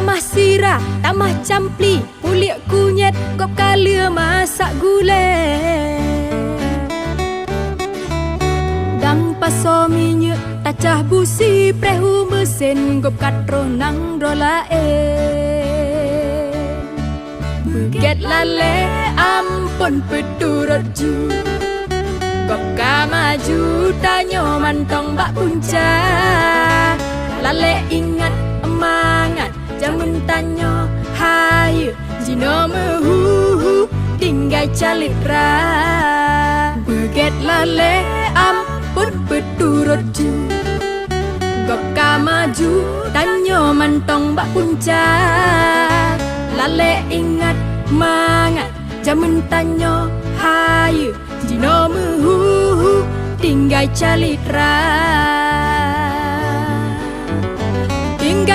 tamah sirah, tamah campli, pulik kunyit, gop kala masak gulai. Dang paso minyak, tacah busi, prehu mesin, gop katro nang rolae. Beget lale, ampun peturut ju. Gop ka maju, tanyo mantong bak punca. Lale ingat emangat, jangan tanyo hayu. Jino mehuhu, tinggai calitra. Beget lale, ampun peturut ju. Gop ka maju, tanyo mantong bak punca. Lale ingat mangat, jaman tanyo hayu. Jino mehuhu, tinggai calitra.